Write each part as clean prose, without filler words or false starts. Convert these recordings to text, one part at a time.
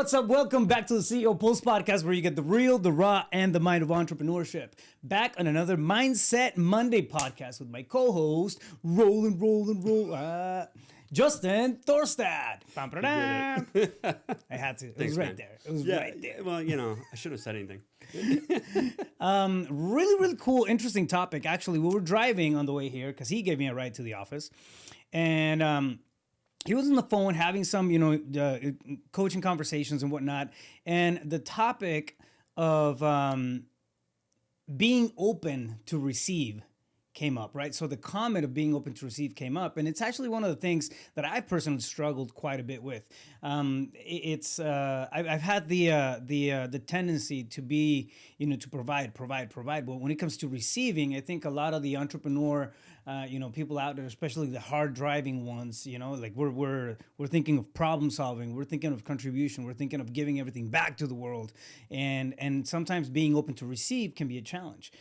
what's up? Welcome back to the CEO Pulse podcast, where you get the real, the raw, and the mind of entrepreneurship. Back on another Mindset Monday podcast with my co-host, Justin Thorstad. I had to. It was right there. It was right there. Well, I shouldn't have said anything. Really cool, interesting topic. Actually, we were driving on the way here because he gave me a ride to the office, and he was on the phone having some, coaching conversations and whatnot. And the topic of being open to receive came up, right? So the comment of being open to receive came up, and it's actually one of the things that I've personally struggled quite a bit with. I've had the tendency to be, to provide. But when it comes to receiving, I think a lot of the entrepreneur, people out there, especially the hard driving ones, like we're thinking of problem solving, we're thinking of contribution, we're thinking of giving everything back to the world, and sometimes being open to receive can be a challenge.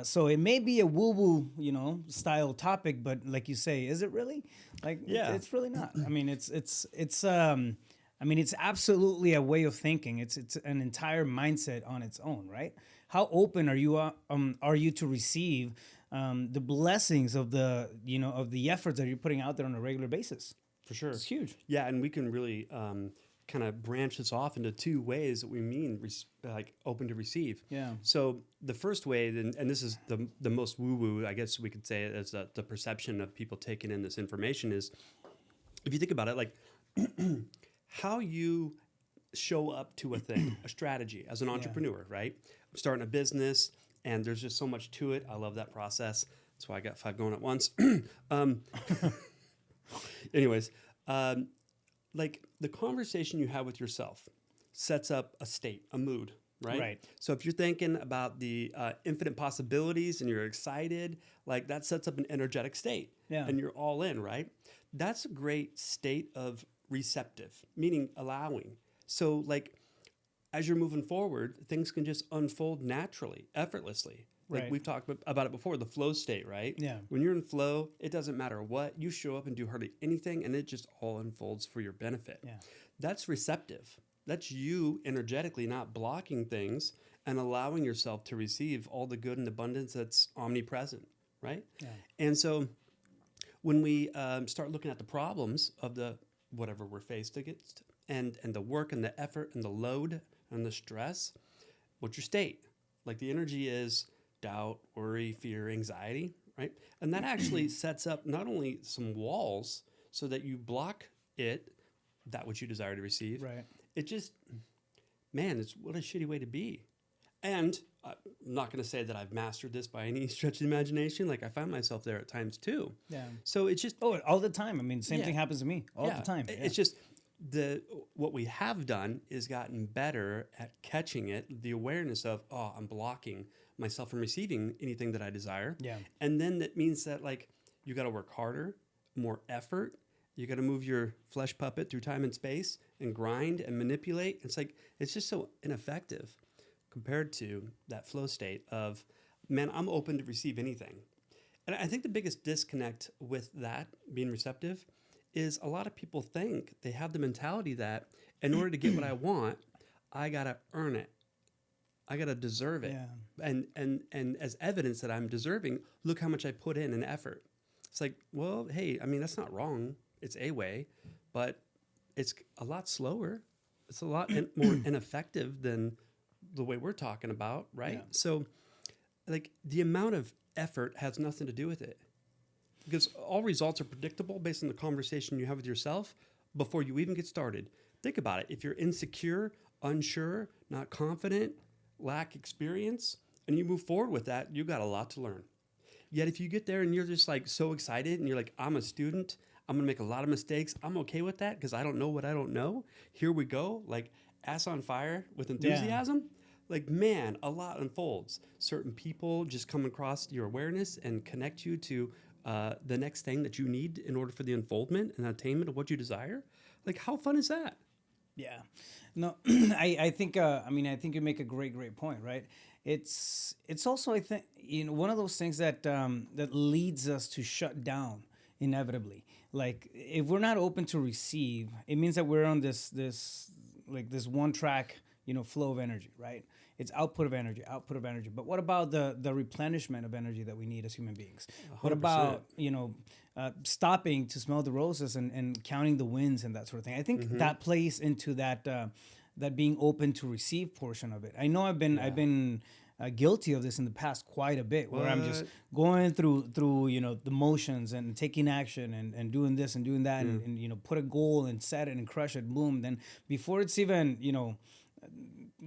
So it may be a woo-woo, style topic, but like you say, is it really? It's really not. I mean, it's absolutely a way of thinking. It's an entire mindset on its own, right? How open are you to receive the blessings of the efforts that you're putting out there on a regular basis? For sure. It's huge. Yeah, and we can really kind of branch this off into two ways that we mean open to receive. Yeah. So the first way, and this is the most woo-woo, I guess we could say, is the perception of people taking in this information is, if you think about it, like how you show up to a thing, a strategy as an entrepreneur, right? I'm starting a business and there's just so much to it. I love that process. That's why I got 5 going at once. Anyways, like the conversation you have with yourself sets up a state, a mood, right? Right. So if you're thinking about the infinite possibilities and you're excited, like that sets up an energetic state. Yeah. And you're all in, right? That's a great state of receptive, meaning allowing. So like as you're moving forward, things can just unfold naturally, effortlessly. Like we've talked about it before, the flow state, right? Yeah. When you're in flow, it doesn't matter what. You show up and do hardly anything, and it just all unfolds for your benefit. Yeah. That's receptive. That's you energetically not blocking things and allowing yourself to receive all the good and abundance that's omnipresent, right? Yeah. And so when we start looking at the problems of the whatever we're faced against, and the work and the effort and the load and the stress, what's your state? Like the energy is doubt, worry, fear, anxiety, right? And that actually sets up not only some walls so that you block that which you desire to receive. Right. It just, it's what a shitty way to be. And I'm not going to say that I've mastered this by any stretch of the imagination. Like I find myself there at times too. Yeah. So it's just all the time. I mean, same thing happens to me all the time. Yeah. It's just what we have done is gotten better at catching it, the awareness of, I'm blocking myself from receiving anything that I desire. Yeah. And then that means that like you got to work harder, more effort. You got to move your flesh puppet through time and space and grind and manipulate. It's just so ineffective compared to that flow state of, I'm open to receive anything. And I think the biggest disconnect with that being receptive is a lot of people think they have the mentality that in order to get what I want, I got to earn it. I got to deserve it. Yeah. And as evidence that I'm deserving, look how much I put in effort. It's like, well, hey, that's not wrong. It's a way, but it's a lot slower. It's a lot more ineffective than the way we're talking about, right? Yeah. So like the amount of effort has nothing to do with it. Because all results are predictable based on the conversation you have with yourself before you even get started. Think about it. If you're insecure, unsure, not confident, lack experience, and you move forward with that, you got a lot to learn. Yet if you get there and you're just like so excited and you're like, I'm a student, I'm going to make a lot of mistakes, I'm okay with that because I don't know what I don't know. Here we go, like ass on fire with enthusiasm. Like, a lot unfolds. Certain people just come across your awareness and connect you to the next thing that you need in order for the unfoldment and attainment of what you desire. Like, how fun is that? Yeah. No, I think you make a great point, right? It's also, I think, one of those things that leads us to shut down inevitably. Like if we're not open to receive, it means that we're on this like this one track, flow of energy, right? It's output of energy, output of energy. But what about the replenishment of energy that we need as human beings? What 100%. about stopping to smell the roses and counting the winds and that sort of thing? I think that plays into that being open to receive portion of it. I know I've been guilty of this in the past quite a bit, where I'm just going through the motions and taking action and doing this and doing that and put a goal and set it and crush it, boom. Then before it's even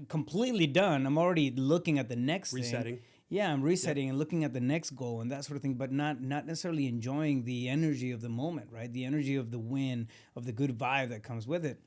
completely done, I'm already looking at the next Resetting. thing. Yeah, I'm resetting and looking at the next goal and that sort of thing, but not necessarily enjoying the energy of the moment, right? The energy of the win, of the good vibe that comes with it.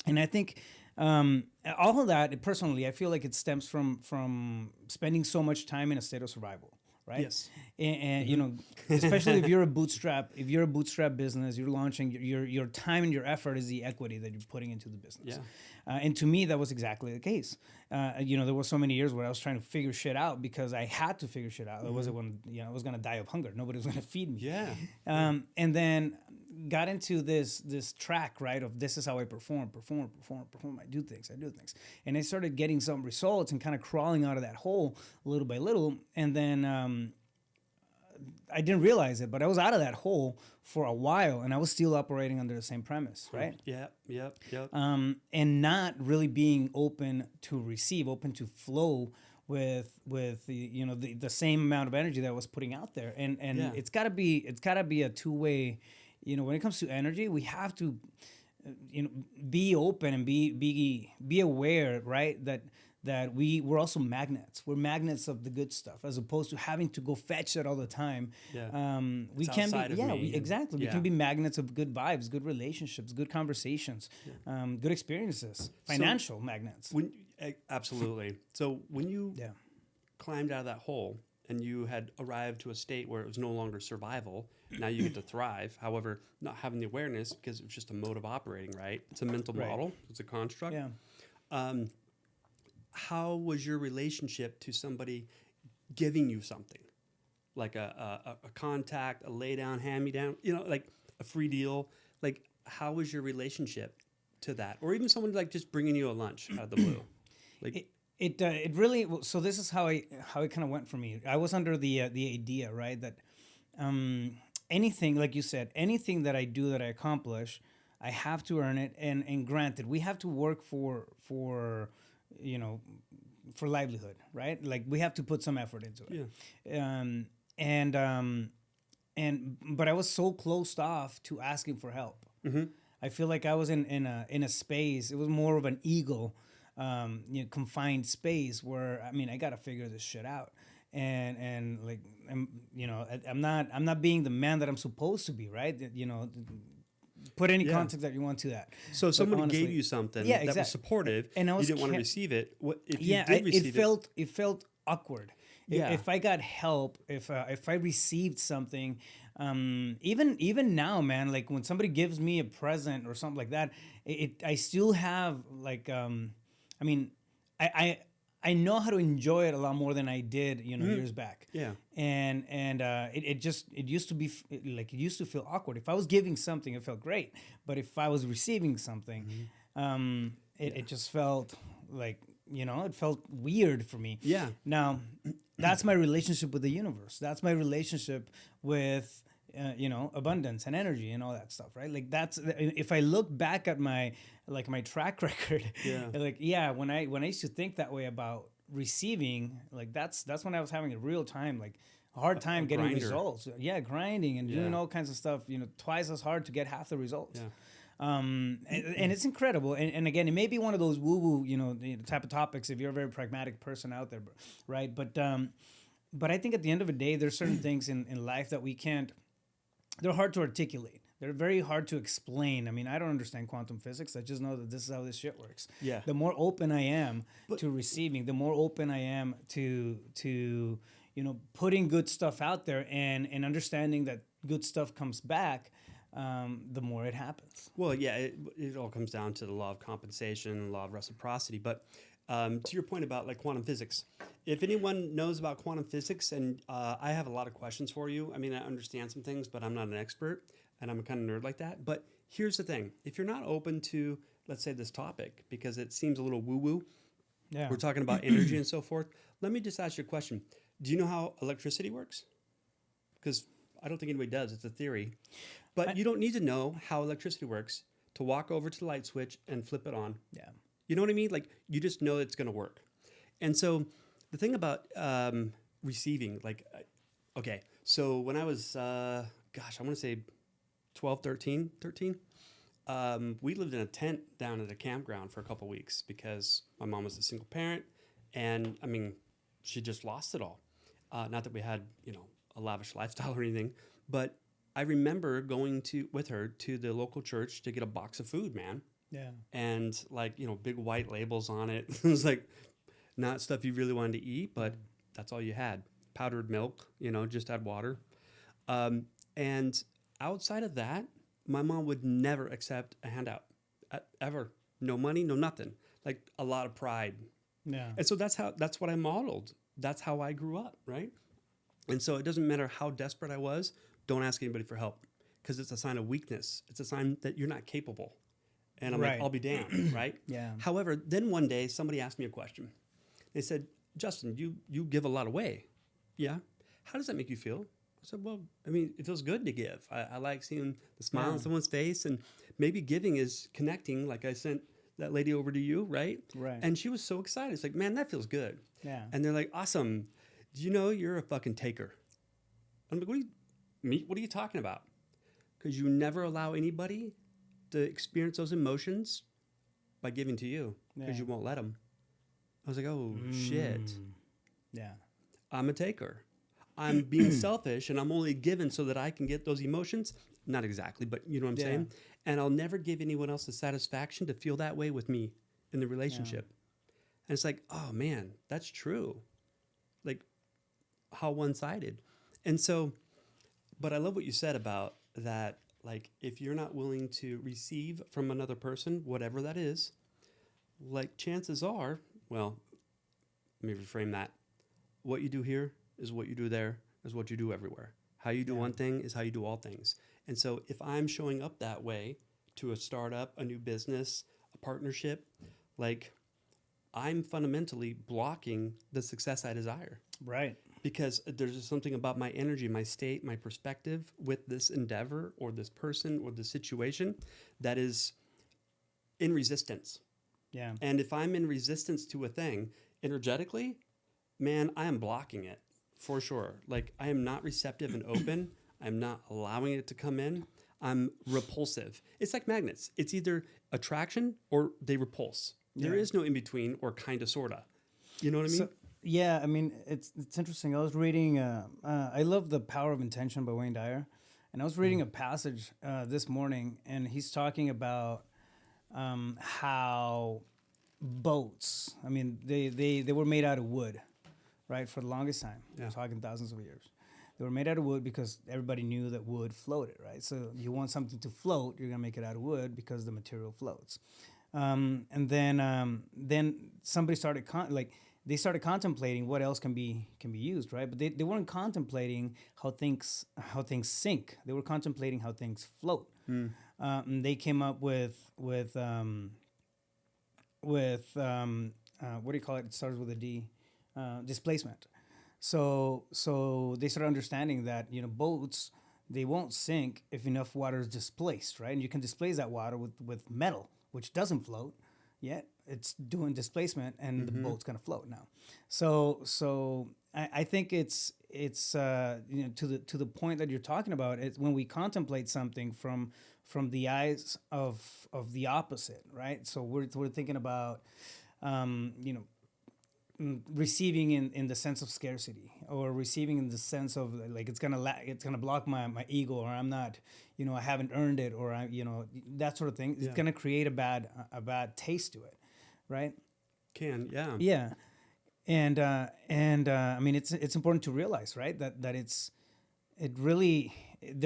And I think all of that, personally, I feel like it stems from spending so much time in a state of survival, right? Yes. And especially if you're a bootstrap business, you're launching, your time and your effort is the equity that you're putting into the business. Yeah. And to me, that was exactly the case. There were so many years where I was trying to figure shit out because I had to figure shit out. It wasn't when I was gonna die of hunger. Nobody was gonna feed me. Yeah. And then got into this track, right, of this is how I perform. I do things. And I started getting some results and kind of crawling out of that hole little by little. And then I didn't realize it, but I was out of that hole for a while and I was still operating under the same premise, right? Yep. And not really being open to receive, open to flow with the same amount of energy that I was putting out there. And it's gotta be a two-way. When it comes to energy, we have to, be open and be aware, right? That we're also magnets. We're magnets of the good stuff, as opposed to having to go fetch it all the time. Yeah. We can be, exactly. We can be magnets of good vibes, good relationships, good conversations, good experiences, financial magnets. Absolutely. So when you climbed out of that hole and you had arrived to a state where it was no longer survival, now you get to thrive. However, not having the awareness because it was just a mode of operating, right? It's a mental model. It's a construct. Yeah. How was your relationship to somebody giving you something? Like a contact, a lay down, hand me down, like a free deal? Like, how was your relationship to that? Or even someone like just bringing you a lunch out of the blue? Like, It really, so this is how it kind of went for me. I was under the idea, right, that anything, like you said, anything that I do, that I accomplish, I have to earn it. And granted, we have to work for livelihood, right? Like we have to put some effort into it. Yeah. But I was so closed off to asking for help. Mm-hmm. I feel like I was in a space. It was more of an ego, confined space where I got to figure this shit out, and like I'm not being the man that I'm supposed to be, right? Put any context that you want to that. So somebody gave you something that was supportive, and you didn't want to receive it. What if you did receive it? It felt awkward. Yeah. If I got help, if I received something, even now, man, like when somebody gives me a present or something like that, I still have like I know how to enjoy it a lot more than I did, years back. Yeah. And it used to feel awkward. If I was giving something, it felt great. But if I was receiving something, it just felt like, it felt weird for me. Yeah. Now, that's my relationship with the universe. That's my relationship with, abundance and energy and all that stuff, right? Like that's, if I look back at my track record, when I used to think that way about receiving, like that's when I was having a real time, like a hard time getting results. Yeah, grinding and doing all kinds of stuff, twice as hard to get half the results. Yeah. And it's incredible. And again, it may be one of those woo-woo, type of topics if you're a very pragmatic person out there, right? But I think at the end of the day, there's certain things in life that they're hard to articulate. They're very hard to explain. I don't understand quantum physics. I just know that this is how this shit works. Yeah. The more open I am to receiving, the more open I am to putting good stuff out there and understanding that good stuff comes back, the more it happens. Well, yeah, it all comes down to the law of compensation, law of reciprocity. But to your point about like quantum physics, if anyone knows about quantum physics, and I have a lot of questions for you. I understand some things, but I'm not an expert, and I'm a kind of nerd like that. But here's the thing. If you're not open to, let's say, this topic, because it seems a little woo-woo, Yeah. we're talking about energy and so forth. Let me just ask you a question. Do you know how electricity works? Because I don't think anybody does. It's a theory. But you don't need to know how electricity works to walk over to the light switch and flip it on. Yeah. You know what I mean? Like, you just know it's going to work. And so the thing about receiving, okay, so when I was, I want to say 12, 13, we lived in a tent down at a campground for a couple weeks because my mom was a single parent. And, I mean, she just lost it all. Not that we had, a lavish lifestyle or anything, but I remember going with her to the local church to get a box of food, man. Yeah. And big white labels on it. It was like not stuff you really wanted to eat, but that's all you had. Powdered milk, just add water. And outside of that, my mom would never accept a handout ever. No money, no nothing. Like a lot of pride. Yeah. And so that's what I modeled. That's how I grew up, right? And so it doesn't matter how desperate I was, don't ask anybody for help because it's a sign of weakness. It's a sign that you're not capable. And I'm Right. like, I'll be damned, right? Yeah. However, then one day somebody asked me a question. They said, Justin, you give a lot away. Yeah. How does that make you feel? I said, well, I mean, it feels good to give. I like seeing the smile on someone's face, and maybe giving is connecting. Like I sent that lady over to you, right? Right. And she was so excited. It's like, man, that feels good. Yeah. And they're like, awesome. Do you know you're a fucking taker? I'm like, what are you talking about? Because you never allow anybody to experience those emotions by giving to you because you won't let them. I was like, oh, shit. Yeah. I'm a taker. I'm being selfish and I'm only giving so that I can get those emotions. Not exactly, but you know what I'm saying? And I'll never give anyone else the satisfaction to feel that way with me in the relationship. And it's like, oh man, that's true. Like how one-sided. And so, but I love what you said about that. Like if you're not willing to receive from another person, whatever that is, like chances are, well, let me reframe that. What you do here is what you do there, is what you do everywhere. How you do one thing is how you do all things. And so if I'm showing up that way to a startup, a new business, a partnership, like I'm fundamentally blocking the success I desire. Right. Because there's something about my energy, my state, my perspective with this endeavor or this person or the situation that is in resistance. Yeah. And if I'm in resistance to a thing energetically, man, I am blocking it for sure. Like I am not receptive and open. I'm not allowing it to come in. I'm repulsive. It's like magnets. It's either attraction or they repulse. There is no in between or kind of, sort of. You know what I mean? So, yeah, I mean, it's interesting. I was reading, I love The Power of Intention by Wayne Dyer. And I was reading a passage this morning, and he's talking about how boats, I mean, they were made out of wood, right, for the longest time. We're talking thousands of years. They were made out of wood because everybody knew that wood floated, right? So you want something to float, you're going to make it out of wood because the material floats. And then somebody started they started contemplating what else can be used, right? But they weren't contemplating how things sink. They were contemplating how things float. And they came up with what do you call it? It starts with a D, displacement. So they started understanding that boats, they won't sink if enough water is displaced, right? And you can displace that water with metal, which doesn't float yet. It's doing displacement, and the boat's gonna float now. So I think it's to the point that you're talking about. It's when we contemplate something from the eyes of the opposite, right? So we're thinking about receiving in the sense of scarcity, or receiving in the sense of like it's gonna block my ego, or I'm not, I haven't earned it, or that sort of thing. It's gonna create a bad taste to it, right? Yeah. And I mean it's important to realize, right, that there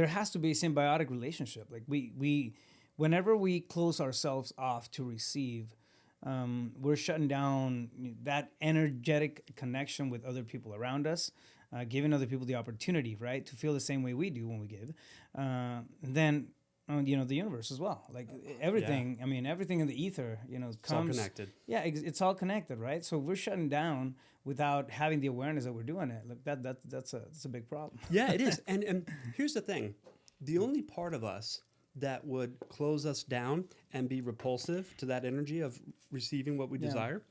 has to be a symbiotic relationship. Like we whenever we close ourselves off to receive, we're shutting down that energetic connection with other people around us, giving other people the opportunity, right, to feel the same way we do when we give. And then the universe as well. Like everything. I mean, everything in the ether, It's all comes. connected. Yeah, it's all connected, right? So we're shutting down without having the awareness that we're doing it. Like that's a big problem. Yeah, it is. And here's the thing. The only part of us that would close us down and be repulsive to that energy of receiving what we Yeah. desire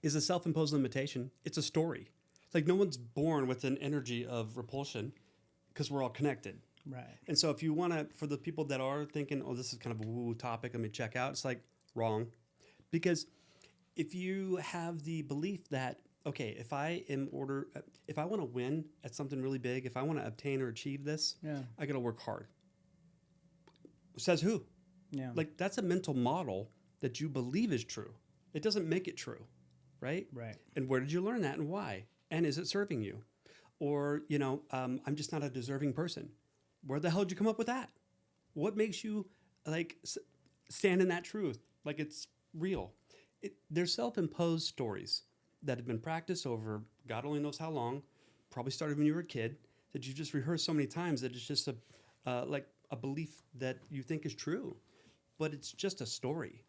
is a self-imposed limitation. It's a story. Like no one's born with an energy of repulsion because we're all connected. Right. And so if you want to, for the people that are thinking, oh, this is kind of a woo topic, let me check out, it's like wrong. Because if you have the belief that, okay, if I want to win at something really big, if I want to obtain or achieve this, Yeah. I got to work hard. Says who? Yeah. Like that's a mental model that you believe is true. It doesn't make it true, right? Right. And where did you learn that and why? And is it serving you? Or, I'm just not a deserving person. Where the hell did you come up with that? What makes you like stand in that truth? Like it's real. They're self-imposed stories that have been practiced over God only knows how long, probably started when you were a kid, that you just rehearsed so many times that it's just like a belief that you think is true, but it's just a story.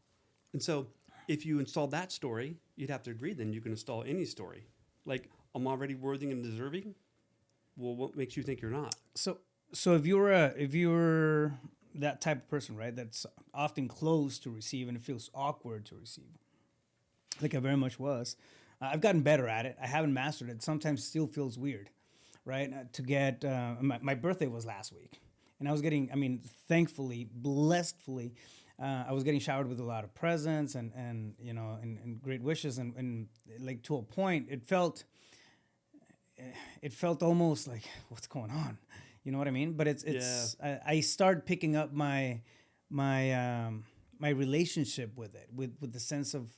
And so if you install that story, you'd have to agree then you can install any story. Like, I'm already worthy and deserving. Well, what makes you think you're not? So if you're that type of person, right, that's often close to receive and it feels awkward to receive, like I very much was, I've gotten better at it. I haven't mastered it. Sometimes still feels weird, right? To get my birthday was last week, and I was getting, thankfully, blessedly, I was getting showered with a lot of presents and great wishes, and like to a point, it felt almost like what's going on. You know what I mean? But it's I start picking up my relationship with it, with the sense of,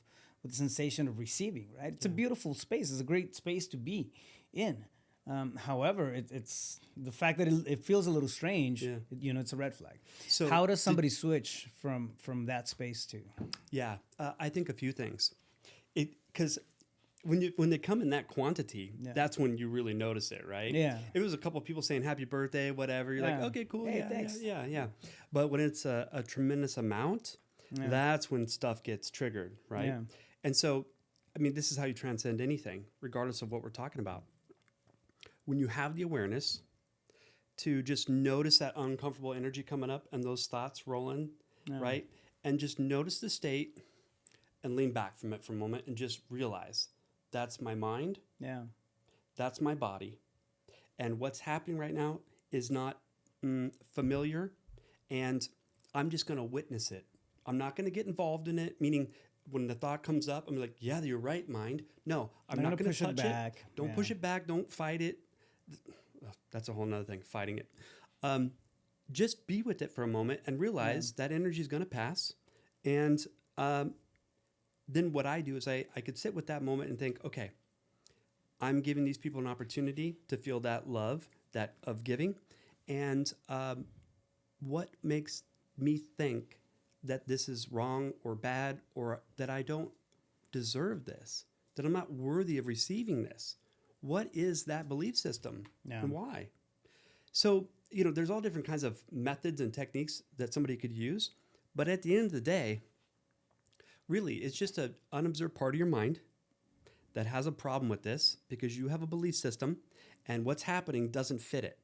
with the sensation of receiving. Right? It's a beautiful space. It's a great space to be in. However, it's the fact that it feels a little strange. Yeah. It's a red flag. So how does somebody switch from that space to? Yeah, I think a few things. Because when they come in that quantity, that's when you really notice it, right? Yeah. It was a couple of people saying happy birthday, whatever. You're like, okay, cool. Hey, yeah, thanks. yeah. But when it's a tremendous amount, that's when stuff gets triggered, right? Yeah. And so, this is how you transcend anything, regardless of what we're talking about. When you have the awareness to just notice that uncomfortable energy coming up and those thoughts rolling, right? And just notice the state and lean back from it for a moment and just realize that's my mind. Yeah. That's my body. And what's happening right now is not familiar. And I'm just going to witness it. I'm not going to get involved in it, meaning when the thought comes up, I'm like, yeah, you're right, mind. No, I'm not going to touch it. Don't push it back. Don't fight it. That's a whole nother thing, fighting it. Just be with it for a moment and realize that energy is going to pass. And then what I do is I could sit with that moment and think, okay, I'm giving these people an opportunity to feel that love, that of giving. And what makes me think that this is wrong or bad, or that I don't deserve this, that I'm not worthy of receiving this? What is that belief system and why? So, there's all different kinds of methods and techniques that somebody could use. But at the end of the day, really, it's just an unobserved part of your mind that has a problem with this because you have a belief system and what's happening doesn't fit it.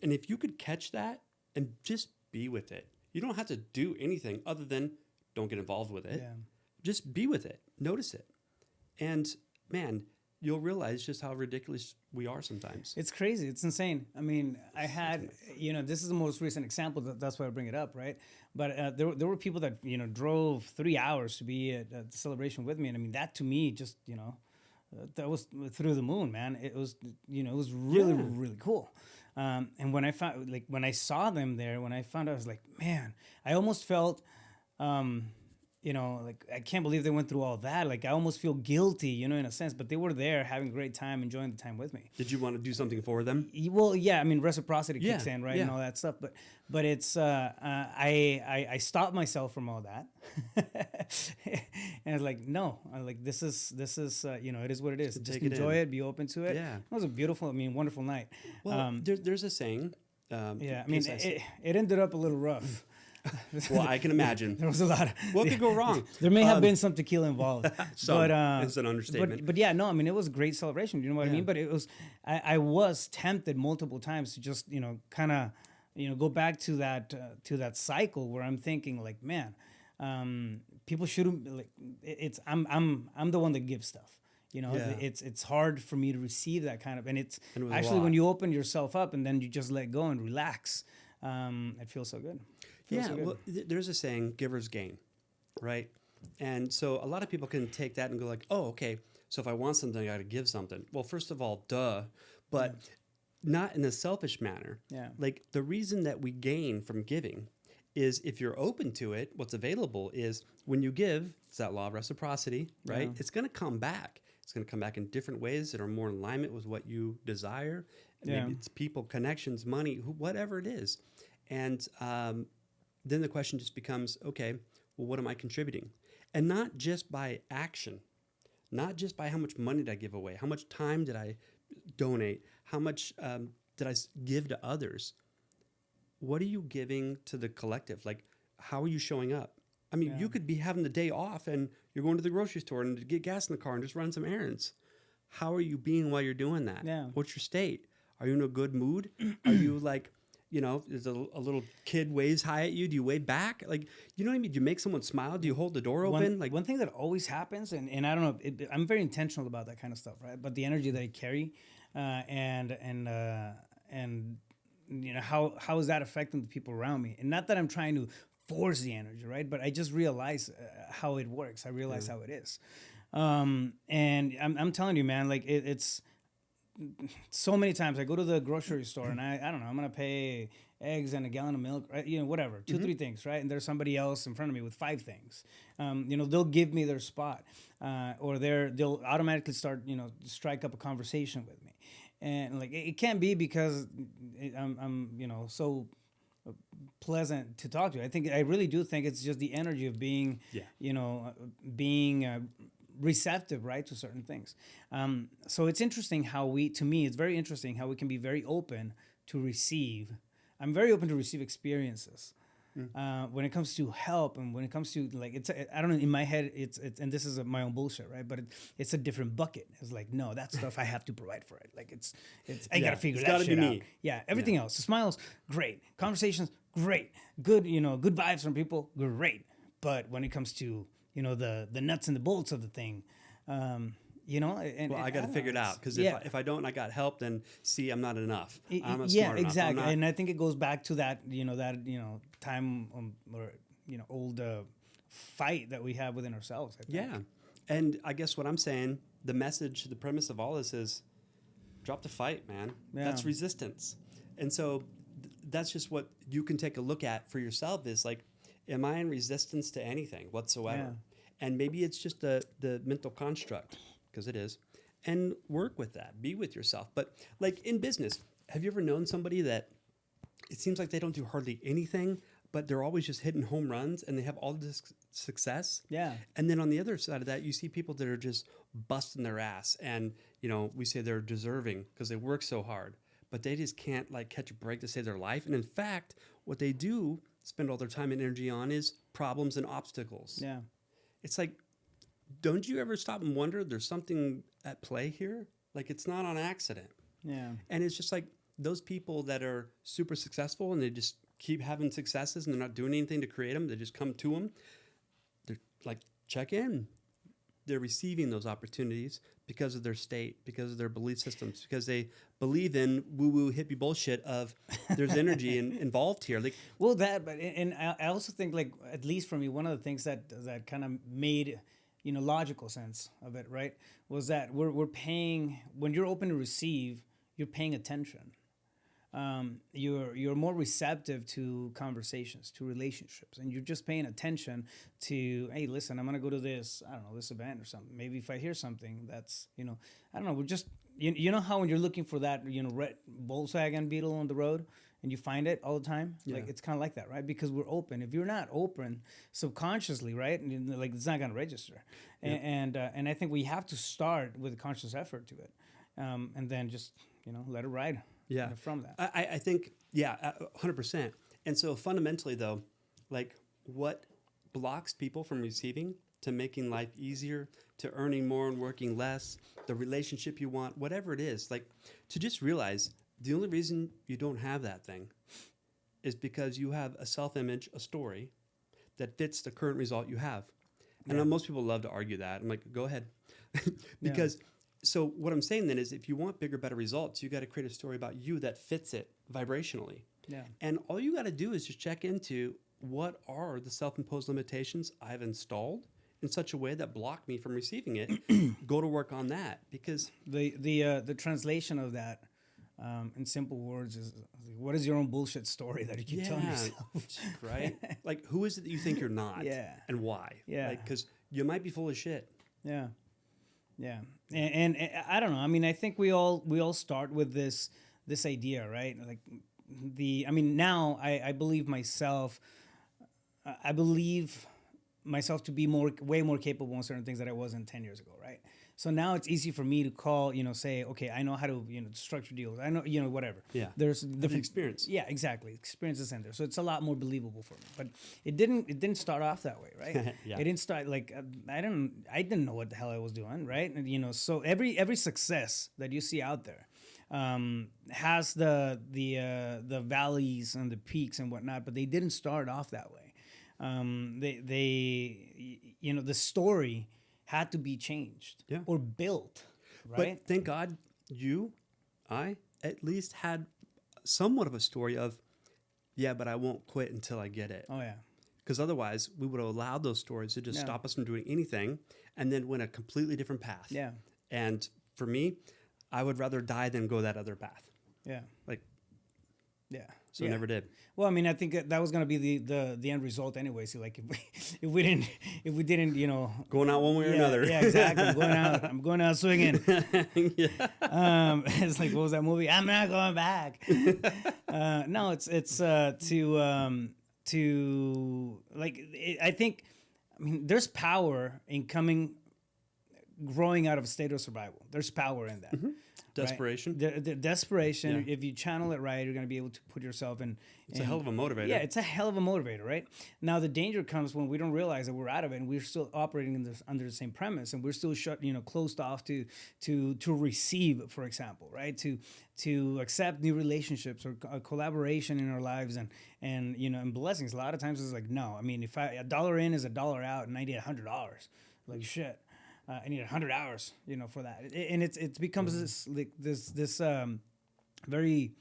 And if you could catch that and just be with it, you don't have to do anything other than don't get involved with it. Yeah. Just be with it. Notice it. And man, you'll realize just how ridiculous we are sometimes. It's crazy. It's insane. I had, this is the most recent example. That's why I bring it up, right? But there were people that, drove 3 hours to be at the celebration with me. And that to me, just, that was through the moon, man. It was, it was really, really cool. And when I saw them there, when I found out, I was like, man, I almost felt, I can't believe they went through all that. I almost feel guilty, in a sense, but they were there having a great time, enjoying the time with me. Did you want to do something for them? Well, yeah, reciprocity kicks in, right? Yeah. And all that stuff. But it's, I stopped myself from all that. And I was like, no, this is, it is what it is. Just enjoy it, be open to it. Yeah. It was a beautiful, wonderful night. Well, there's a saying, Yeah, I mean, it ended up a little rough. Well, I can imagine. There was a lot of What could go wrong? There may have been some tequila involved. It's an understatement. But yeah, no, I mean, it was a great celebration. You know what I Yeah. mean? But it was, I was tempted multiple times to just, kind of, go back to that cycle where I'm thinking like, man, people shouldn't like. I'm the one that gives stuff. Yeah. It's hard for me to receive that kind of, and it's And it was a actually lot. when you open yourself up and then you just let go and relax. It feels so good. Feels Yeah, so good. well, there's a saying, givers gain, right? And so a lot of people can take that and go like, oh, okay, so if I want something, I got to give something. Well, first of all, duh, but not in a selfish manner. Yeah. Like the reason that we gain from giving is if you're open to it, what's available is when you give, it's that law of reciprocity, right? Yeah. It's going to come back. It's going to come back in different ways that are more in alignment with what you desire. Yeah. Maybe it's people, connections, money, whatever it is. And then the question just becomes, okay, well, what am I contributing? And not just by action, not just by how much money did I give away, how much time did I donate, how much did I give to others? What are you giving to the collective? Like, how are you showing up? I mean, you could be having the day off and you're going to the grocery store and to get gas in the car and just run some errands. How are you being while you're doing that? Yeah. What's your state? Are you in a good mood? Are you like, there's a little kid waves high at you. Do you wave back? Like, you know what I mean? Do you make someone smile? Do you hold the door open? Like One thing that always happens, and I don't know, I'm very intentional about that kind of stuff, right? But the energy that I carry, and how is that affecting the people around me? And not that I'm trying to force the energy, right? But I just realize how it works. I realize how it is, and I'm telling you, man, like it's. So many times I go to the grocery store and I don't know, I'm gonna pay eggs and a gallon of milk, right? Whatever, 2-3 things, right? And there's somebody else in front of me with 5 things. They'll give me their spot, or they'll automatically start, strike up a conversation with me, and like it can't be because I'm so pleasant to talk to. I really do think it's just the energy of being, being receptive, right, to certain things. So it's interesting it's very interesting how we can be very open to receive. I'm very open to receive experiences. When it comes to help and when it comes to like, I don't know, in my head, it's and this is my own bullshit, right? But it's a different bucket. It's like, no, that stuff I have to provide for it. Like I gotta figure that shit out. Yeah, everything else. Smiles, great. Conversations, great. Good, good vibes from people, great. But when it comes to the nuts and the bolts of the thing, I got to figure it out because if I don't, I got help. Then I'm not enough. I'm not yeah, smart enough. exactly. And I think it goes back to that time or old fight that we have within ourselves. I think. Yeah, and I guess what I'm saying, the message, the premise of all this is, drop the fight, man. Yeah. That's resistance, and so that's just what you can take a look at for yourself. Is like, am I in resistance to anything whatsoever? Yeah. And maybe it's just the mental construct, because it is, and work with that. Be with yourself. But like in business, have you ever known somebody that it seems like they don't do hardly anything, but they're always just hitting home runs and they have all this success? Yeah. And then on the other side of that, you see people that are just busting their ass, and we say they're deserving because they work so hard, but they just can't like catch a break to save their life. And in fact, what they do spend all their time and energy on is problems and obstacles. Yeah. It's like, don't you ever stop and wonder there's something at play here? Like, it's not on accident. Yeah. And it's just like those people that are super successful and they just keep having successes and they're not doing anything to create them. They just come to them. They're like, check in. They're receiving those opportunities because of their state, because of their belief systems, because they believe in woo-woo hippie bullshit of there's energy involved here. Like, well, and I also think, like, at least for me, one of the things that kind of made logical sense of it, right, was that we're paying, when you're open to receive, you're paying attention. You're more receptive to conversations, to relationships, and you're just paying attention to, hey, listen, I'm gonna go to this event or something. Maybe if I hear something that's, I don't know, we're just, you know how when you're looking for that, red Volkswagen Beetle on the road, and you find it all the time, Yeah. like it's kind of like that, right? Because we're open. If you're not open subconsciously, right, and like it's not going to register. Yeah. And I think we have to start with a conscious effort to it, and then just let it ride. Yeah. From that. I think, 100%. And so fundamentally, though, like what blocks people from receiving to making life easier, to earning more and working less, the relationship you want, whatever it is, like to just realize the only reason you don't have that thing is because you have a self-image, a story that fits the current result you have. And I know most people love to argue that. I'm like, go ahead. Because so what I'm saying then is if you want bigger, better results, you got to create a story about you that fits it vibrationally. Yeah. And all you got to do is just check into what are the self-imposed limitations I've installed in such a way that block me from receiving it. Go to work on that, because the translation of that in simple words is what is your own bullshit story that you keep telling yourself? Right? Like, who is it that you think you're not? Yeah. And why? Yeah. Like, because you might be full of shit. Yeah. Yeah. And I don't know. I mean, I think we all start with this idea, right? Like now I believe myself. I believe myself to be way more capable in certain things that I wasn't 10 years ago, right? So now it's easy for me to call, say, okay, I know how to, structure deals. I know, whatever. Yeah. There's different experience. Yeah, exactly. Experience is in there. So it's a lot more believable for me. But it didn't start off that way, right? Yeah. It didn't start like I didn't know what the hell I was doing, right? And so every success that you see out there has the valleys and the peaks and whatnot, but they didn't start off that way. The story had to be changed or built, right? But thank God I at least had somewhat of a story of, but I won't quit until I get it. Oh, yeah. Because otherwise we would have allowed those stories to just stop us from doing anything and then went a completely different path. Yeah. And for me, I would rather die than go that other path. Yeah. Yeah. So I never did. Well, I mean, I think that was gonna be the end result anyway. So like if we didn't going out one way or another. Yeah, exactly. I'm going out swinging. It's like, what was that movie? I'm not going back. No, it's I think, there's power in growing out of a state of survival. There's power in that. Mm-hmm. Desperation. Right? The desperation. If you channel it right, you're going to be able to put yourself in. It's a hell of a motivator. Yeah, it's a hell of a motivator, right? Now the danger comes when we don't realize that we're out of it, and we're still operating under the same premise, and we're still closed off to receive, for example, right? To accept new relationships or collaboration in our lives and blessings. A lot of times it's like, no. I mean, if a dollar in is a dollar out, and I need $100, like shit. I need 100 hours, for that, and it becomes this very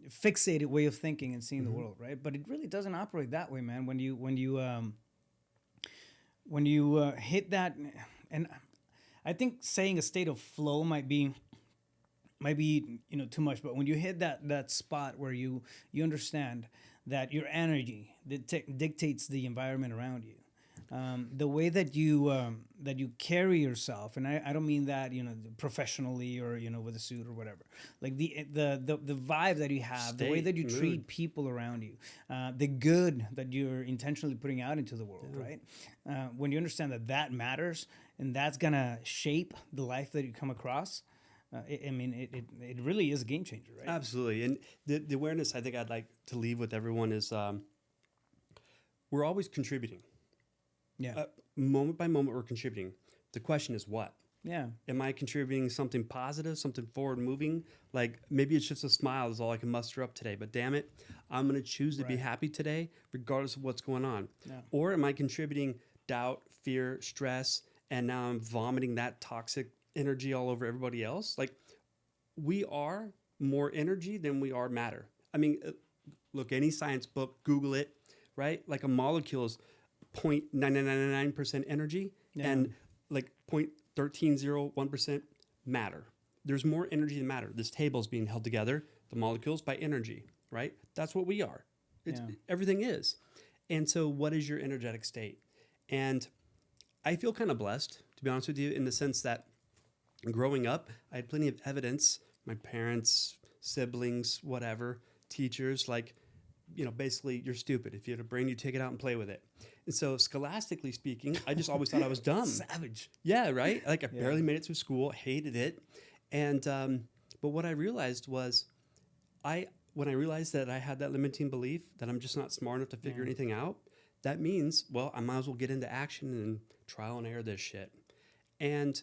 fixated way of thinking and seeing the world, right? But it really doesn't operate that way, man. When you hit that, and I think saying a state of flow might be too much, but when you hit that spot where you understand that your energy dictates the environment around you. The way that you carry yourself, and I don't mean that professionally or with a suit or whatever. Like the vibe that you have, the way that you treat people around you, the good that you're intentionally putting out into the world, right? When you understand that matters, and that's gonna shape the life that you come across. It really is a game changer, right? Absolutely, and the awareness I think I'd like to leave with everyone is we're always contributing. Yeah. Moment by moment, we're contributing. The question is what? Yeah. Am I contributing something positive, something forward moving? Like maybe it's just a smile is all I can muster up today, but damn it, I'm going to choose to be happy today, regardless of what's going on. Yeah. Or am I contributing doubt, fear, stress, and now I'm vomiting that toxic energy all over everybody else? Like we are more energy than we are matter. I mean, look, any science book, Google it, right? Like a molecule is 0.9999% energy and like 0.1301% matter. There's more energy than matter. This table is being held together, the molecules, by energy, right? That's what we are. Everything is. And so what is your energetic state? And I feel kind of blessed, to be honest with you, in the sense that growing up, I had plenty of evidence. My parents siblings, whatever, teachers, like, basically you're stupid. If you had a brain, you take it out and play with it. And so scholastically speaking, I just always thought I was dumb. Savage. Yeah, right? Like I barely made it through school, hated it. And but what I realized was when I realized that I had that limiting belief that I'm just not smart enough to figure anything out, that means, well, I might as well get into action and trial and error this shit. And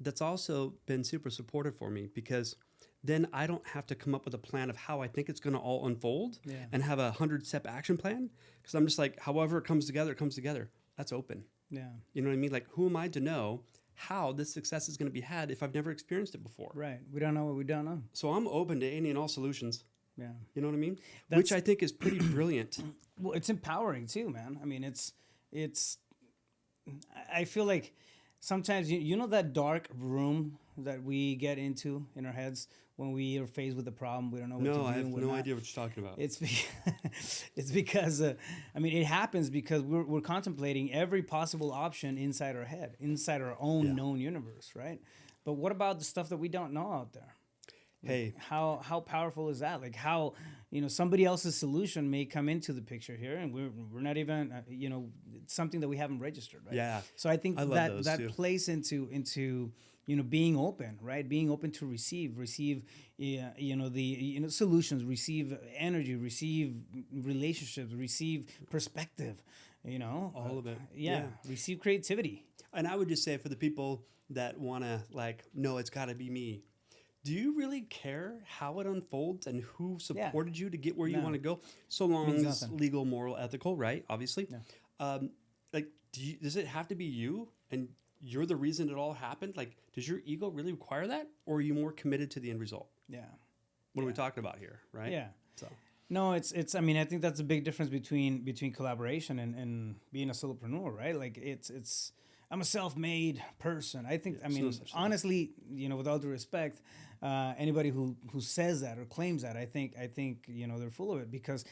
that's also been super supportive for me because then I don't have to come up with a plan of how I think it's going to all unfold and have a 100-step action plan. Because I'm just like, however it comes together, it comes together. That's open. Yeah. You know what I mean? Like, who am I to know how this success is going to be had if I've never experienced it before? Right. We don't know what we don't know. So I'm open to any and all solutions. Yeah. You know what I mean? Which I think is pretty brilliant. Well, it's empowering too, man. I mean, I feel like sometimes, you know that dark room that we get into in our heads when we are faced with a problem, we don't know what to do. No, I have no idea what you're talking about. It's because, I mean, it happens because we're contemplating every possible option inside our head, inside our own known universe, right? But what about the stuff that we don't know out there? Hey, how powerful is that? Like how, somebody else's solution may come into the picture here, and we're not even, it's something that we haven't registered, right? Yeah. So I think that too. plays into being open, right? Being open to receive, solutions, receive energy, receive relationships, receive perspective, all of it. Receive creativity. And I would just say for the people that want to no, it's got to be me. Do you really care how it unfolds and who supported you to get where you want to go? So long as it's legal, moral, ethical, right? Obviously. Yeah. Does it have to be you and you're the reason it all happened? Like, does your ego really require that? Or are you more committed to the end result? Yeah. What are we talking about here, right? Yeah. So. No, I mean, I think that's a big difference between collaboration and being a solopreneur, right? Like I'm a self-made person. I think, honestly, with all due respect, anybody who says that or claims that, I think, they're full of it because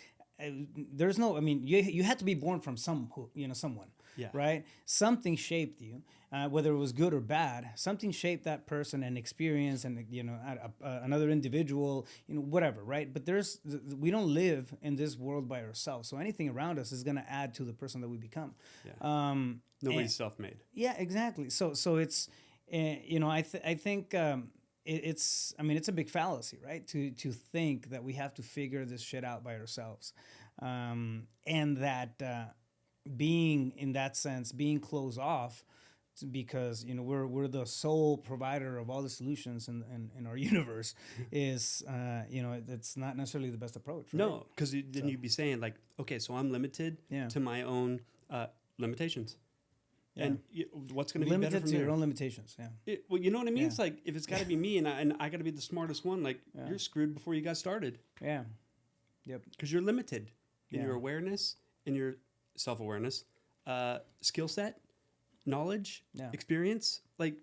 there's no, you had to be born from someone, right? Something shaped you, whether it was good or bad, something shaped that person and experience and, another individual, whatever, right? But we don't live in this world by ourselves. So anything around us is going to add to the person that we become. Yeah. Nobody's self-made. Yeah, exactly. So it's, I think it's a big fallacy, right? To think that we have to figure this shit out by ourselves, and that being in that sense being closed off because we're the sole provider of all the solutions in our universe is it's not necessarily the best approach. Right? No, because then you'd be saying like, okay, so I'm limited to my own limitations. Yeah. And what's going to be better limited to your own limitations? Yeah. Well, you know what I mean. Yeah. It's like if it's got to be me and I got to be the smartest one. Like you're screwed before you got started. Yeah. Yep. Because you're limited in your awareness, in your self-awareness, skill set, knowledge, experience. Like,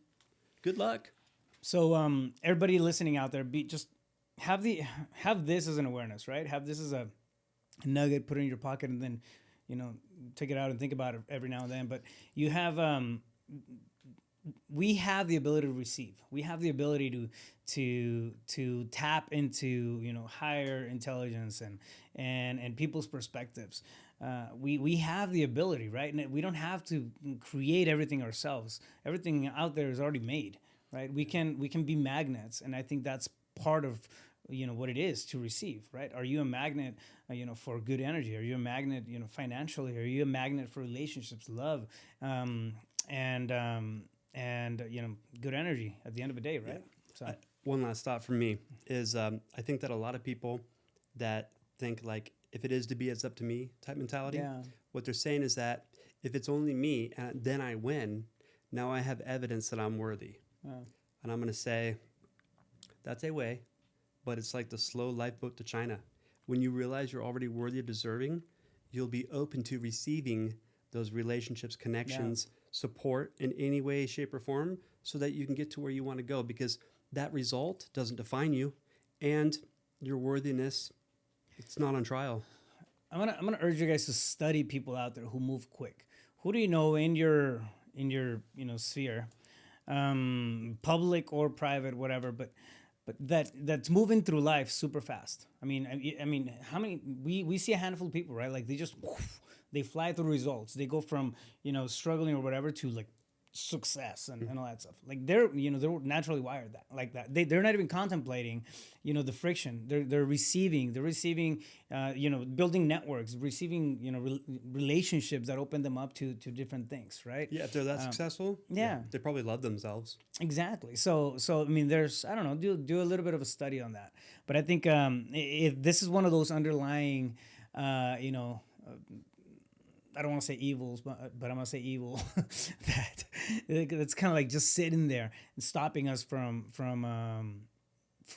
good luck. So everybody listening out there, just have this as an awareness, right? Have this as a nugget, put it in your pocket, and then take it out and think about it every now and then. But you have, we have the ability to receive. We have the ability to tap into higher intelligence and people's perspectives. We have the ability, right? And we don't have to create everything ourselves. Everything out there is already made, right? We can be magnets, and I think that's part of what it is to receive, right? Are you a magnet, for good energy? Are you a magnet, financially? Are you a magnet for relationships, love, and good energy at the end of the day, right? So one last thought from me is I think that a lot of people that think like if it is to be, it's up to me type mentality. What they're saying is that if it's only me and then I win, now I have evidence that I'm worthy. And I'm going to say that's a way. But it's like the slow lifeboat to China. When you realize you're already worthy of deserving, you'll be open to receiving those relationships, connections, support in any way, shape, or form so that you can get to where you want to go because that result doesn't define you and your worthiness, it's not on trial. I'm gonna urge you guys to study people out there who move quick. Who do you know in your sphere, public or private, whatever, but but that's moving through life super fast. I mean, how many we see a handful of people, right? Like they just they fly through results. They go from struggling or whatever to like success and all that stuff. Like they're naturally wired that like that. They're not even contemplating, the friction. They're receiving. Building networks, receiving relationships that open them up to different things, right? Yeah, if they're that successful, yeah. they probably love themselves. Exactly. So I mean, there's I don't know, do a little bit of a study on that. But I think if this is one of those underlying, I don't want to say evils, but I'm gonna say evil that's kind of like just sitting there and stopping us from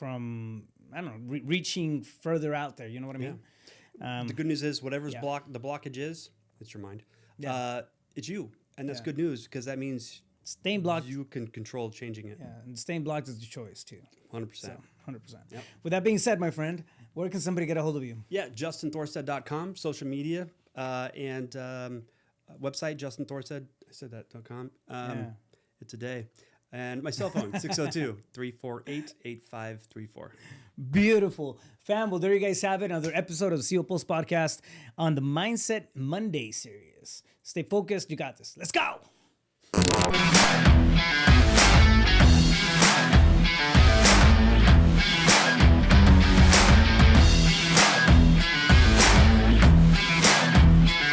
I don't know reaching further out there. You know what I mean? The good news is whatever's the blockage is, it's your mind. Yeah. It's you, and that's good news because that means staying blocked. You can control changing it. Yeah, and staying blocked is the choice too. 100%. So, 100%. Yep. With that being said, my friend, where can somebody get a hold of you? Yeah, JustinThorstad.com, social media, and website, JustinThorstad. I said that.com. It's a day. And my cell phone, 602-348-8534. Beautiful. Fam, well, there you guys have it. Another episode of the CO Post Podcast on the Mindset Monday series. Stay focused. You got this. Let's go.